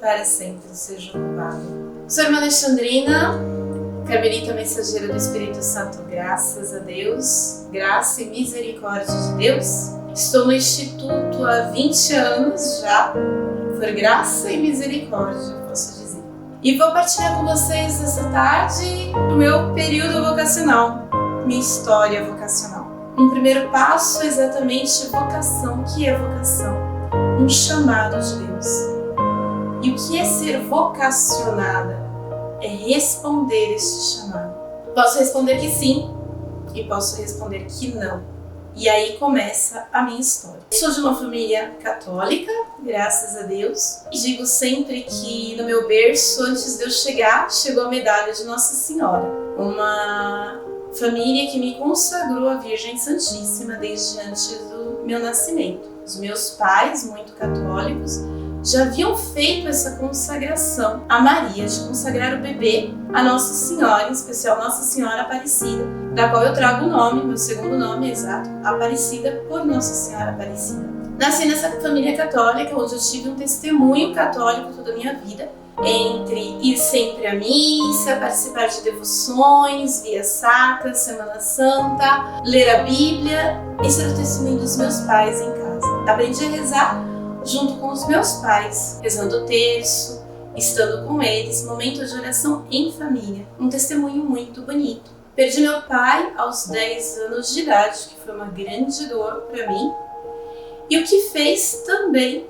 para sempre seja louvado. Sou a irmã Alexandrina, carmelita mensageira do Espírito Santo, graças a Deus, graça e misericórdia de Deus. Estou no Instituto há 20 anos já, por graça e misericórdia, posso dizer. E vou partilhar com vocês essa tarde o meu período vocacional, minha história vocacional. Um primeiro passo é exatamente vocação. O que é vocação? Um chamado de Deus. E o que é ser vocacionada? É responder este chamado. Posso responder que sim e posso responder que não. E aí começa a minha história. Sou de uma família católica, graças a Deus. E digo sempre que no meu berço, antes de eu chegar, chegou a medalha de Nossa Senhora. Uma família que me consagrou à Virgem Santíssima desde antes do meu nascimento. Os meus pais, muito católicos, já haviam feito essa consagração a Maria, de consagrar o bebê a Nossa Senhora, em especial Nossa Senhora Aparecida, da qual eu trago o nome, meu segundo nome é exato, Aparecida, por Nossa Senhora Aparecida. Nasci nessa família católica, onde eu tive um testemunho católico toda a minha vida, entre ir sempre à missa, participar de devoções, via sacra, Semana Santa, ler a Bíblia. Esse era o testemunho dos meus pais em casa. Aprendi a rezar junto com os meus pais, rezando o terço, estando com eles, momento de oração em família. Um testemunho muito bonito. Perdi meu pai aos 10 anos de idade, que foi uma grande dor para mim, e o que fez também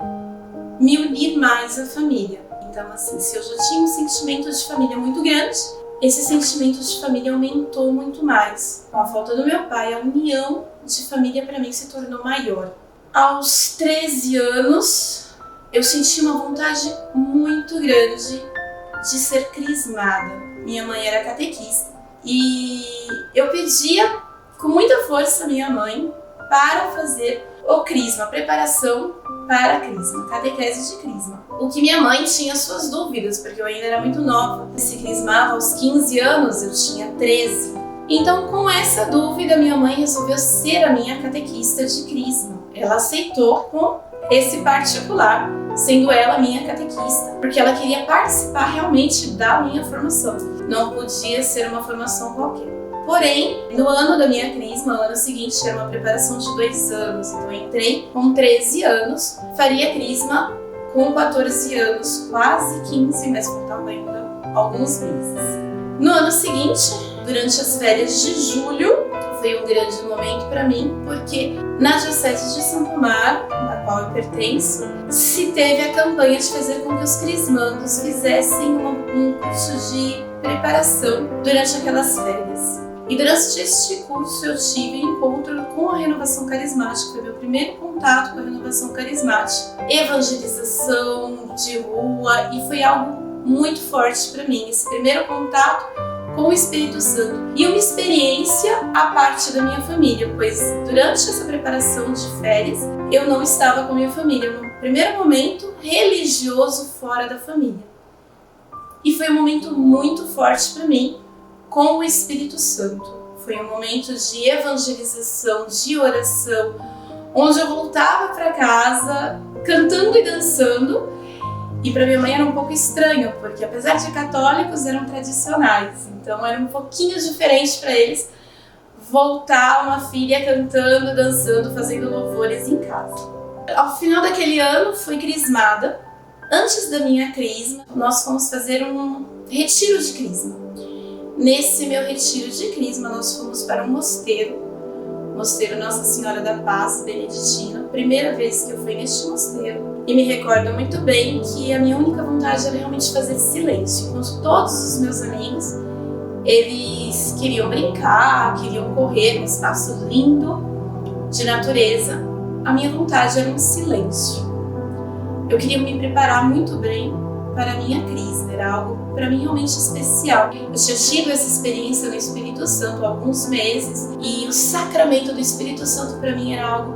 me unir mais à família. Então, assim, se eu já tinha um sentimento de família muito grande, esse sentimento de família aumentou muito mais. Com a falta do meu pai, a união de família para mim se tornou maior. Aos 13 anos, eu senti uma vontade muito grande de ser crismada. Minha mãe era catequista e eu pedia com muita força a minha mãe para fazer o crisma, a preparação para a crisma, catequese de crisma. O que minha mãe tinha suas dúvidas, porque eu ainda era muito nova. Se crismava aos 15 anos, eu tinha 13. Então, com essa dúvida, minha mãe resolveu ser a minha catequista de crisma. Ela aceitou com esse particular, sendo ela minha catequista, porque ela queria participar realmente da minha formação. Não podia ser uma formação qualquer. Porém, no ano da minha crisma, no ano seguinte, era uma preparação de 2 anos. Então, eu entrei com 13 anos, faria crisma com 14 anos, quase 15, mas faltavam ainda alguns meses. No ano seguinte, durante as férias de julho, foi um grande momento para mim, porque na Diocese de Santo Amaro, na qual eu pertenço, se teve a campanha de fazer com que os crismandos fizessem um curso de preparação durante aquelas férias. E durante este curso eu tive encontro com a renovação carismática, foi meu primeiro contato com a renovação carismática, evangelização de rua, e foi algo muito forte para mim, esse primeiro contato com o Espírito Santo. E uma experiência à parte da minha família, pois durante essa preparação de férias eu não estava com a minha família, no primeiro momento religioso fora da família. E foi um momento muito forte para mim com o Espírito Santo. Foi um momento de evangelização, de oração, onde eu voltava para casa cantando e dançando. E para minha mãe era um pouco estranho, porque apesar de católicos, eram tradicionais. Então era um pouquinho diferente para eles voltar uma filha cantando, dançando, fazendo louvores em casa. Ao final daquele ano, fui crismada. Antes da minha crisma, nós fomos fazer um retiro de crisma. Nesse meu retiro de crisma, nós fomos para um mosteiro Nossa Senhora da Paz, beneditino. Primeira vez que eu fui neste mosteiro. E me recordo muito bem que a minha única vontade era realmente fazer silêncio. Enquanto todos os meus amigos, eles queriam brincar, queriam correr num espaço lindo de natureza, a minha vontade era um silêncio. Eu queria me preparar muito bem para a minha crisma, era algo para mim realmente especial. Eu tinha tido essa experiência no Espírito Santo há alguns meses e o sacramento do Espírito Santo para mim era algo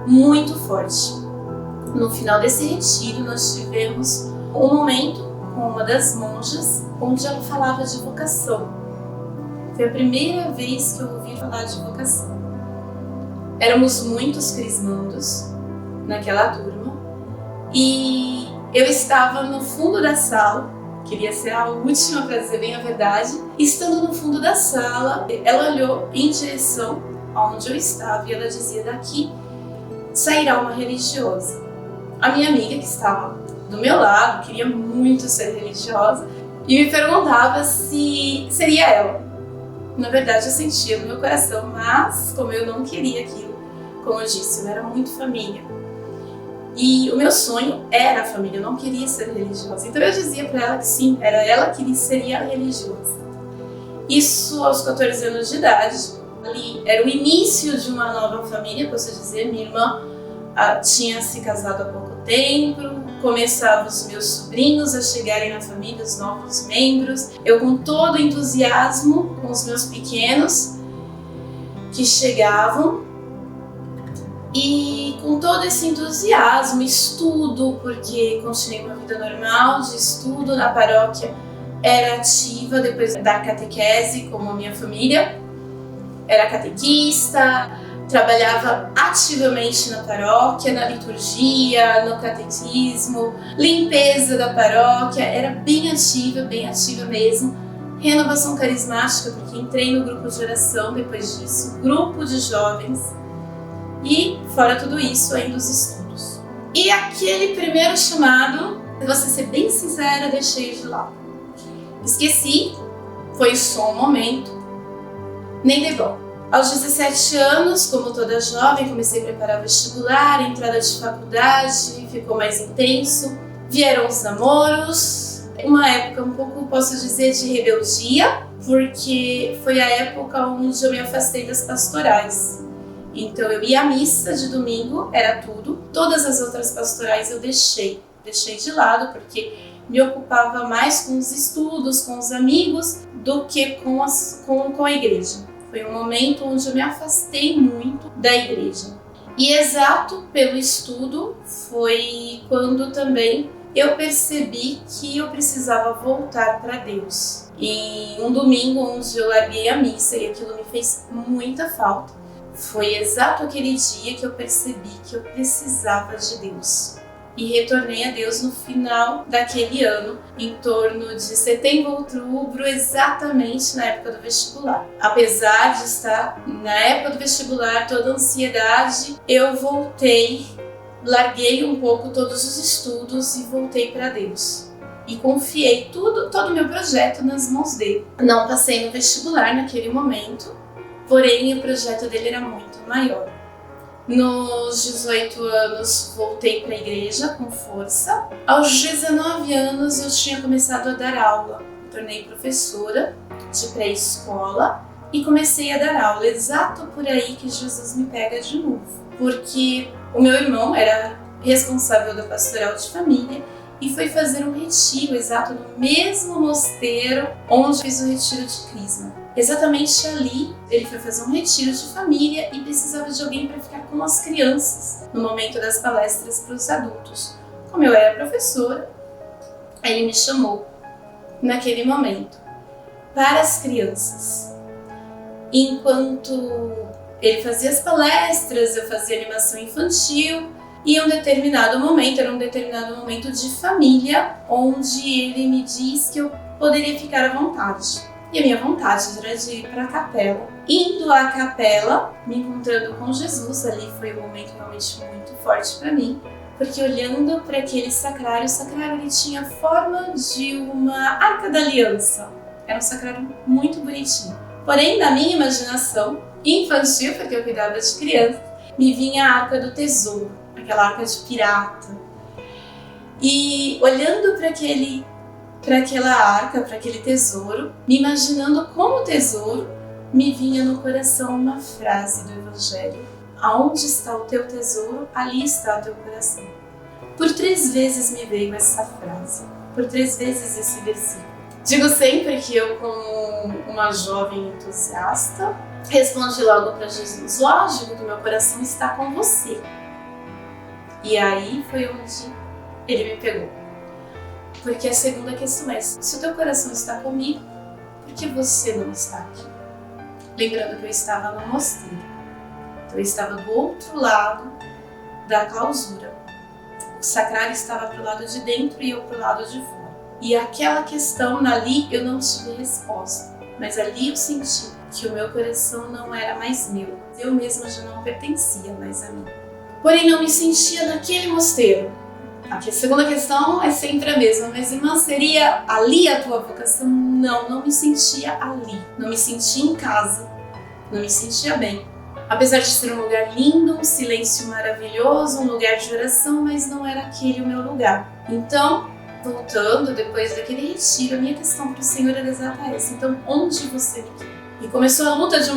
muito forte. No final desse retiro nós tivemos um momento com uma das monjas onde ela falava de vocação. Foi a primeira vez que eu ouvi falar de vocação. Éramos muitos crismandos naquela turma e Eu estava no fundo da sala, queria ser a última para dizer bem a verdade. Estando no fundo da sala, ela olhou em direção aonde eu estava e ela dizia: daqui sairá uma religiosa. A minha amiga, que estava do meu lado, queria muito ser religiosa e me perguntava se seria ela. Na verdade, eu sentia no meu coração, mas como eu não queria aquilo, como eu disse, eu era muito família. E o meu sonho era a família, eu não queria ser religiosa. Então eu dizia para ela que sim, era ela que seria religiosa. Isso aos 14 anos de idade. Ali era o início de uma nova família, posso dizer. Minha irmã tinha se casado há pouco tempo, começavam os meus sobrinhos a chegarem na família, os novos membros. Eu com todo entusiasmo, com os meus pequenos que chegavam. E com todo esse entusiasmo, estudo, porque continuei uma vida normal de estudo na paróquia, era ativa depois da catequese, como a minha família, era catequista, trabalhava ativamente na paróquia, na liturgia, no catecismo, limpeza da paróquia, era bem ativa mesmo. Renovação carismática, porque entrei no grupo de oração depois disso, grupo de jovens. E, fora tudo isso, ainda os estudos. E aquele primeiro chamado, vou ser bem sincera, deixei de lado. Esqueci, foi só um momento, nem dei bom. Aos 17 anos, como toda jovem, comecei a preparar o vestibular, a entrada de faculdade ficou mais intenso. Vieram os namoros, uma época um pouco, posso dizer, de rebeldia, porque foi a época onde eu me afastei das pastorais. Então eu ia à missa de domingo, era tudo. Todas as outras pastorais eu deixei de lado, porque me ocupava mais com os estudos, com os amigos, do que com a igreja. Foi um momento onde eu me afastei muito da igreja. E exato pelo estudo foi quando também eu percebi que eu precisava voltar para Deus. E um domingo onde eu larguei a missa e aquilo me fez muita falta. Foi exato aquele dia que eu percebi que eu precisava de Deus. E retornei a Deus no final daquele ano, em torno de setembro, outubro, exatamente na época do vestibular. Apesar de estar na época do vestibular, toda a ansiedade, eu voltei, larguei um pouco todos os estudos e voltei para Deus. E confiei todo o meu projeto nas mãos dele. Não passei no vestibular naquele momento, porém o projeto dele era muito maior. Nos 18 anos voltei para a igreja com força. Aos 19 anos eu tinha começado a dar aula. Me tornei professora de pré-escola e comecei a dar aula. Exato por aí que Jesus me pega de novo. Porque o meu irmão era responsável da pastoral de família e foi fazer um retiro exato no mesmo mosteiro onde fiz o retiro de Crisma. Exatamente ali, ele foi fazer um retiro de família e precisava de alguém para ficar com as crianças no momento das palestras para os adultos. Como eu era professora, ele me chamou naquele momento para as crianças. Enquanto ele fazia as palestras, eu fazia animação infantil e era um determinado momento de família, onde ele me disse que eu poderia ficar à vontade. E a minha vontade era de ir para a capela. Indo à capela, me encontrando com Jesus, ali foi um momento realmente muito forte para mim, porque olhando para aquele sacrário, o sacrário ele tinha a forma de uma arca da aliança. Era um sacrário muito bonitinho. Porém, na minha imaginação infantil, porque eu cuidava de criança, me vinha a arca do tesouro, aquela arca de pirata. E olhando para aquela arca, para aquele tesouro, me imaginando como tesouro, me vinha no coração uma frase do Evangelho: aonde está o teu tesouro, ali está o teu coração. Por 3 vezes me veio essa frase, por 3 vezes esse versículo. Digo sempre que eu, como uma jovem entusiasta, respondi logo para Jesus: lógico que meu coração está com você. E aí foi onde ele me pegou. Porque a segunda questão é: se o teu coração está comigo, por que você não está aqui? Lembrando que eu estava no mosteiro. Então eu estava do outro lado da clausura. sacrário estava para o lado de dentro e eu para o lado de fora. E aquela questão, ali eu não tive resposta, mas ali eu senti que o meu coração não era mais meu. Eu mesma já não pertencia mais a mim. Porém, não me sentia naquele mosteiro. Aqui a segunda questão é sempre a mesma, mas irmã, seria ali a tua vocação? Não, não me sentia ali. Não me sentia em casa, não me sentia bem. Apesar de ser um lugar lindo, um silêncio maravilhoso, um lugar de oração, mas não era aquele o meu lugar. Então, voltando, depois daquele retiro, a minha questão para o Senhor era exata essa. Então, onde você me quer? E começou a luta de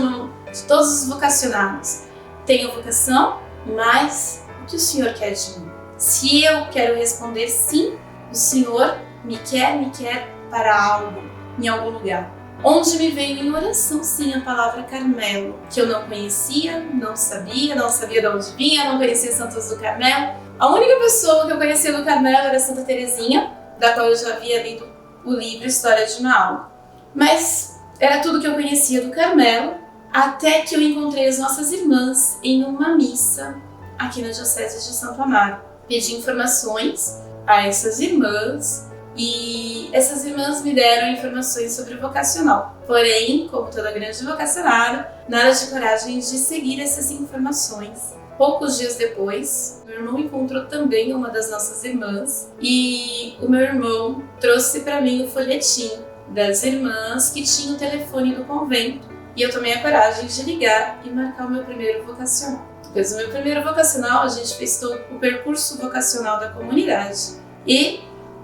todos os vocacionados. Tenho vocação, mas o que o Senhor quer de mim? Se eu quero responder sim, o Senhor me quer para algo, em algum lugar. Onde me veio em oração, sim, a palavra Carmelo, que eu não conhecia, não sabia de onde vinha, não conhecia Santos do Carmelo. A única pessoa que eu conhecia do Carmelo era Santa Teresinha, da qual eu já havia lido o livro História de uma Alma. Mas era tudo que eu conhecia do Carmelo, até que eu encontrei as nossas irmãs em uma missa aqui na Diocese de Santo Amaro. Pedi informações a essas irmãs e essas irmãs me deram informações sobre o vocacional. Porém, como toda grande vocacionada, nada de coragem de seguir essas informações. Poucos dias depois, meu irmão encontrou também uma das nossas irmãs e o meu irmão trouxe para mim o folhetim das irmãs que tinha o telefone do convento e eu tomei a coragem de ligar e marcar o meu primeiro vocacional. Depois do meu primeiro vocacional, a gente fez todo o percurso vocacional da comunidade e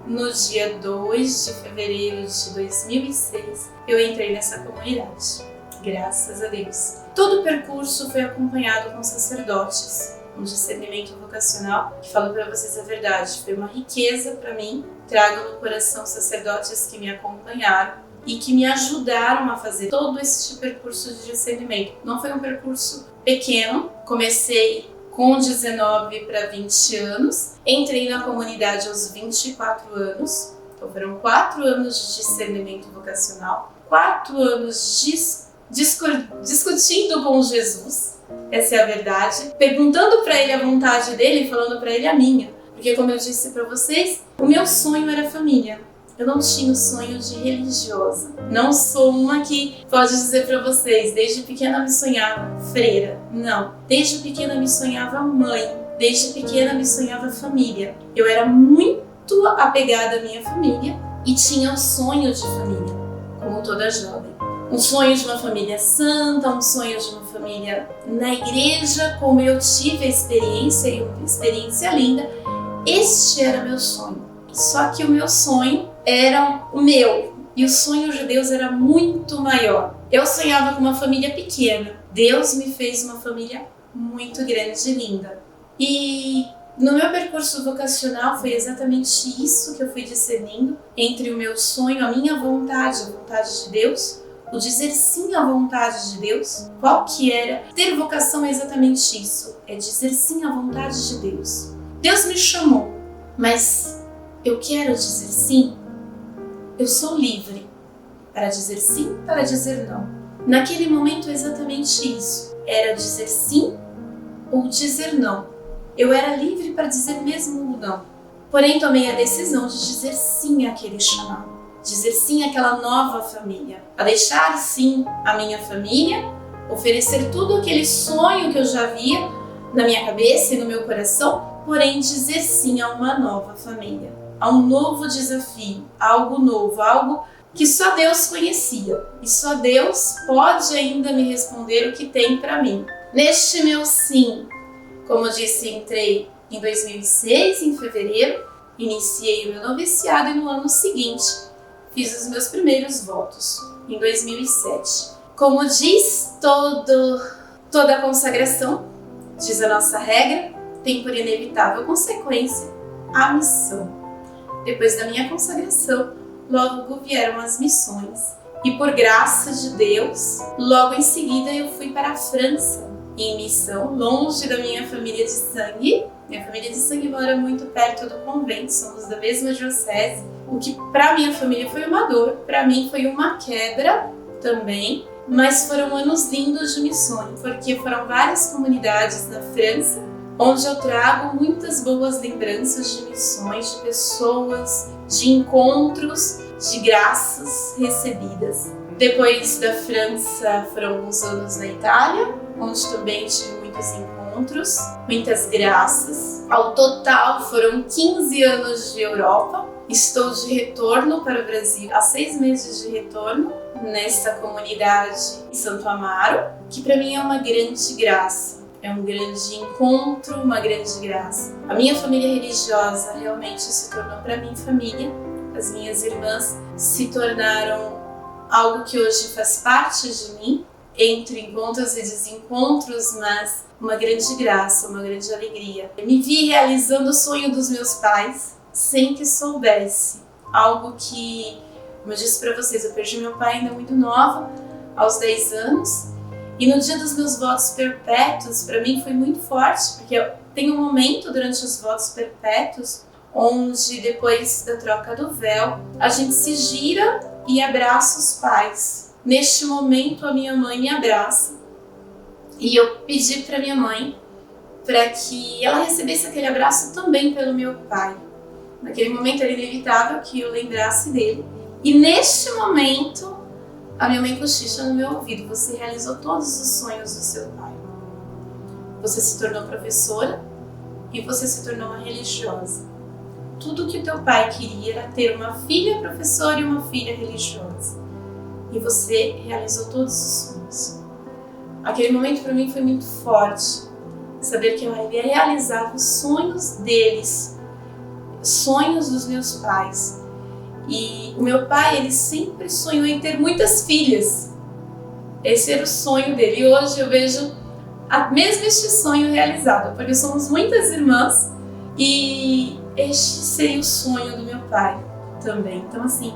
no dia 2 de fevereiro de 2006 eu entrei nessa comunidade, graças a Deus. Todo o percurso foi acompanhado com sacerdotes, um discernimento vocacional que, falo para vocês a verdade, foi uma riqueza para mim. Trago no coração sacerdotes que me acompanharam e que me ajudaram a fazer todo este percurso de discernimento. Não foi um percurso pequeno, comecei com 19 para 20 anos, entrei na comunidade aos 24 anos, então foram 4 anos de discernimento vocacional, 4 anos discutindo com Jesus, essa é a verdade, perguntando para ele a vontade dele e falando para ele a minha, porque como eu disse para vocês, o meu sonho era família. Eu não tinha o sonho de religiosa. Não sou uma que pode dizer para vocês, desde pequena me sonhava freira. Não. Desde pequena me sonhava mãe. Desde pequena me sonhava família. Eu era muito apegada à minha família e tinha o sonho de família, como toda jovem. Um sonho de uma família santa, um sonho de uma família na igreja, como eu tive a experiência e uma experiência linda. Este era meu sonho. Só que o meu sonho era o meu e o sonho de Deus era muito maior. Eu sonhava com uma família pequena. Deus me fez uma família muito grande e linda. E no meu percurso vocacional foi exatamente isso que eu fui discernindo entre o meu sonho, a minha vontade, a vontade de Deus, o dizer sim à vontade de Deus. Qual que era? Ter vocação é exatamente isso, é dizer sim à vontade de Deus. Deus me chamou, mas eu quero dizer sim. Eu sou livre para dizer sim, para dizer não. Naquele momento, exatamente isso. Era dizer sim ou dizer não. Eu era livre para dizer mesmo o não. Porém, tomei a decisão de dizer sim àquele chamado. Dizer sim àquela nova família. A deixar sim a minha família, oferecer tudo aquele sonho que eu já via na minha cabeça e no meu coração, porém dizer sim a uma nova família. A um novo desafio, algo novo, algo que só Deus conhecia. E só Deus pode ainda me responder o que tem para mim. Neste meu sim, como eu disse, entrei em 2006, em fevereiro, iniciei o meu noviciado e no ano seguinte fiz os meus primeiros votos, em 2007. Como diz toda a consagração, diz a nossa regra, tem por inevitável consequência a missão. Depois da minha consagração, logo vieram as missões. E por graça de Deus, logo em seguida eu fui para a França, em missão, longe da minha família de sangue. Minha família de sangue mora muito perto do convento, somos da mesma diocese. O que para minha família foi uma dor, para mim foi uma quebra também. Mas foram anos lindos de missões, porque foram várias comunidades na França, onde eu trago muitas boas lembranças de missões, de pessoas, de encontros, de graças recebidas. Depois da França, foram alguns anos na Itália, onde também tive muitos encontros, muitas graças. Ao total, foram 15 anos de Europa. Estou de retorno para o Brasil, há 6 meses de retorno, nesta comunidade em Santo Amaro, que para mim é uma grande graça. É um grande encontro, uma grande graça. A minha família religiosa realmente se tornou para mim família. As minhas irmãs se tornaram algo que hoje faz parte de mim, entre encontros e desencontros, mas uma grande graça, uma grande alegria. Eu me vi realizando o sonho dos meus pais sem que soubesse. Algo que, como eu disse para vocês, eu perdi meu pai ainda muito nova, aos 10 anos. E no dia dos meus votos perpétuos, para mim foi muito forte, porque tem um momento durante os votos perpétuos onde, depois da troca do véu, a gente se gira e abraça os pais. Neste momento, a minha mãe me abraça e eu pedi para minha mãe para que ela recebesse aquele abraço também pelo meu pai. Naquele momento era inevitável que eu lembrasse dele. E neste momento, a minha mãe cochicha no meu ouvido: você realizou todos os sonhos do seu pai. Você se tornou professora e você se tornou uma religiosa. Tudo que o teu pai queria era ter uma filha professora e uma filha religiosa. E você realizou todos os sonhos. Aquele momento para mim foi muito forte. Saber que eu havia realizado os sonhos deles, sonhos dos meus pais. E o meu pai, ele sempre sonhou em ter muitas filhas. Esse era o sonho dele. E hoje eu vejo mesmo este sonho realizado, porque somos muitas irmãs e este seria o sonho do meu pai também. Então, assim,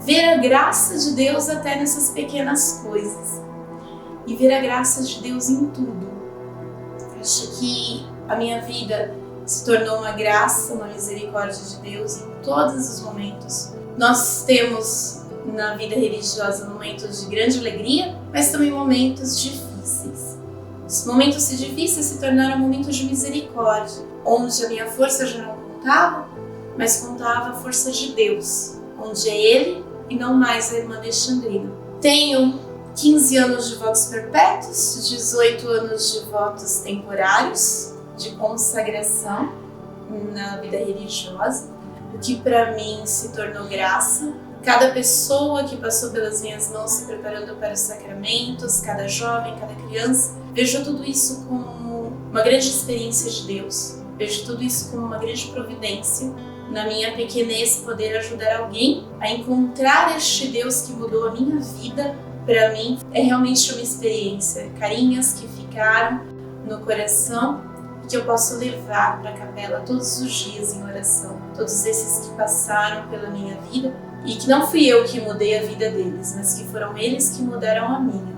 ver a graça de Deus até nessas pequenas coisas e ver a graça de Deus em tudo. Acho que a minha vida se tornou uma graça, uma misericórdia de Deus em todos os momentos. Nós temos na vida religiosa momentos de grande alegria, mas também momentos difíceis. Os momentos difíceis se tornaram momentos de misericórdia, onde a minha força já não contava, mas contava a força de Deus, onde é Ele e não mais a irmã Alexandrina. Tenho 15 anos de votos perpétuos, 18 anos de votos temporários, de consagração na vida religiosa, o que para mim se tornou graça. Cada pessoa que passou pelas minhas mãos se preparando para os sacramentos, cada jovem, cada criança, vejo tudo isso como uma grande experiência de Deus. Vejo tudo isso como uma grande providência. Na minha pequenez, poder ajudar alguém a encontrar este Deus que mudou a minha vida, para mim, é realmente uma experiência. Carinhas que ficaram no coração e que eu posso levar para a capela todos os dias em oração. Todos esses que passaram pela minha vida e que não fui eu que mudei a vida deles, mas que foram eles que mudaram a minha.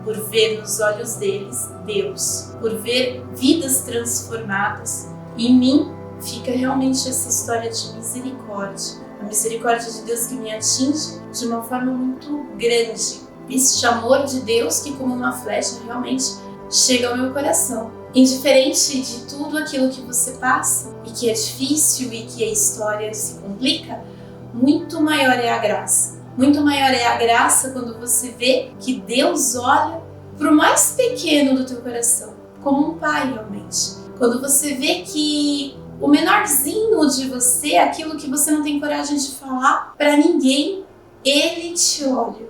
Por ver nos olhos deles Deus, por ver vidas transformadas. Em mim fica realmente essa história de misericórdia. A misericórdia de Deus que me atinge de uma forma muito grande. Este amor de Deus que, como uma flecha, realmente chega ao meu coração. Indiferente de tudo aquilo que você passa e que é difícil e que a história se complica, muito maior é a graça. Muito maior é a graça quando você vê que Deus olha para o mais pequeno do teu coração, como um pai realmente. Quando você vê que o menorzinho de você, aquilo que você não tem coragem de falar para ninguém, Ele te olha,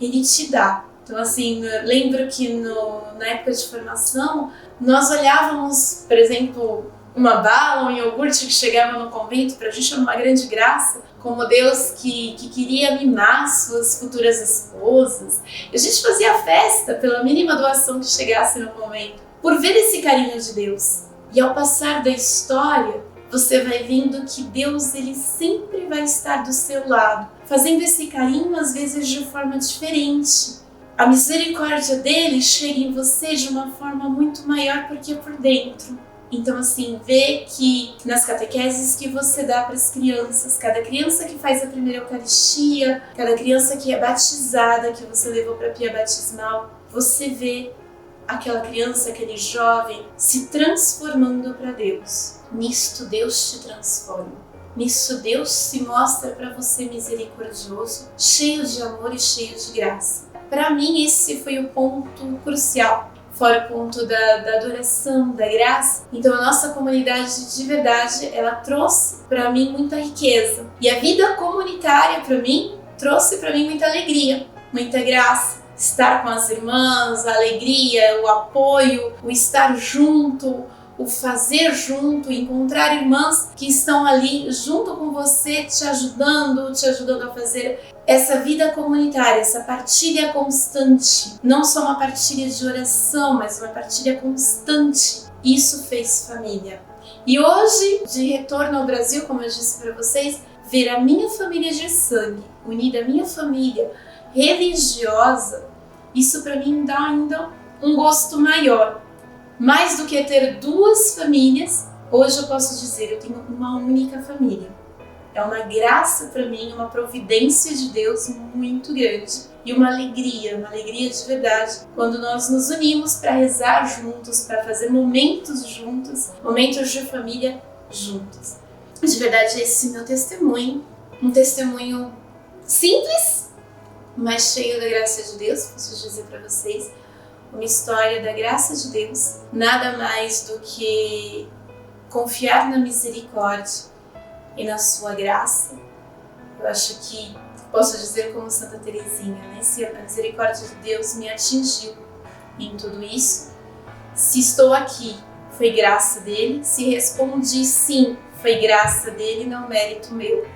Ele te dá. Então, assim, lembro que na época de formação, nós olhávamos, por exemplo, uma bala, um iogurte que chegava no convento, para a gente era uma grande graça, como Deus que queria mimar suas futuras esposas. E a gente fazia festa pela mínima doação que chegasse no convento, por ver esse carinho de Deus. E ao passar da história, você vai vendo que Deus, ele sempre vai estar do seu lado, fazendo esse carinho às vezes de forma diferente. A misericórdia dele chega em você de uma forma muito maior porque é por dentro. Então, assim, vê que nas catequeses que você dá para as crianças, cada criança que faz a primeira Eucaristia, cada criança que é batizada, que você levou para a pia batismal, você vê aquela criança, aquele jovem se transformando para Deus. Nisto Deus te transforma. Nisso Deus se mostra para você misericordioso, cheio de amor e cheio de graça. Para mim esse foi o ponto crucial, fora o ponto da adoração, da graça. Então a nossa comunidade de verdade, ela trouxe para mim muita riqueza. E a vida comunitária para mim trouxe para mim muita alegria, muita graça. Estar com as irmãs, a alegria, o apoio, o estar junto, o fazer junto, encontrar irmãs que estão ali junto com você, te ajudando a fazer essa vida comunitária, essa partilha constante. Não só uma partilha de oração, mas uma partilha constante. Isso fez família. E hoje, de retorno ao Brasil, como eu disse para vocês, ver a minha família de sangue, unida à minha família religiosa, isso para mim dá ainda um gosto maior. Mais do que ter duas famílias, hoje eu posso dizer, eu tenho uma única família. É uma graça para mim, uma providência de Deus muito grande e uma alegria de verdade, quando nós nos unimos para rezar juntos, para fazer momentos juntos, momentos de família juntos. De verdade, esse é meu testemunho, um testemunho simples, mas cheio da graça de Deus, posso dizer para vocês. Uma história da graça de Deus, nada mais do que confiar na misericórdia e na sua graça. Eu acho que posso dizer como Santa Teresinha, né? Se a misericórdia de Deus me atingiu em tudo isso, se estou aqui, foi graça dele, se respondi sim, foi graça dele, não mérito meu.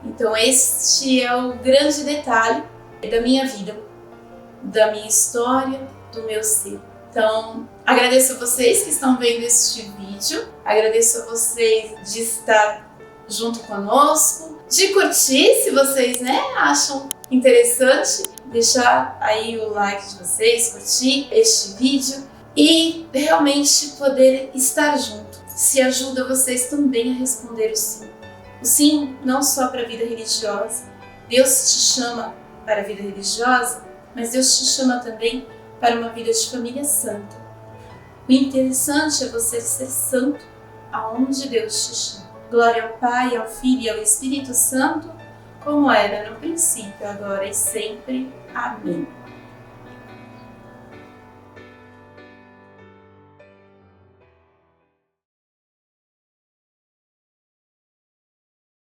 Então este é o grande detalhe da minha vida, da minha história, do meu ser. Então, agradeço a vocês que estão vendo este vídeo, agradeço a vocês de estar junto conosco, de curtir se vocês, acham interessante, deixar aí o like de vocês, curtir este vídeo e realmente poder estar junto. Se ajuda vocês também a responder o sim. O sim não só para a vida religiosa, Deus te chama para a vida religiosa, mas Deus te chama também para uma vida de família santa. O interessante é você ser santo aonde Deus te chama. Glória ao Pai, ao Filho e ao Espírito Santo, como era no princípio, agora e sempre. Amém.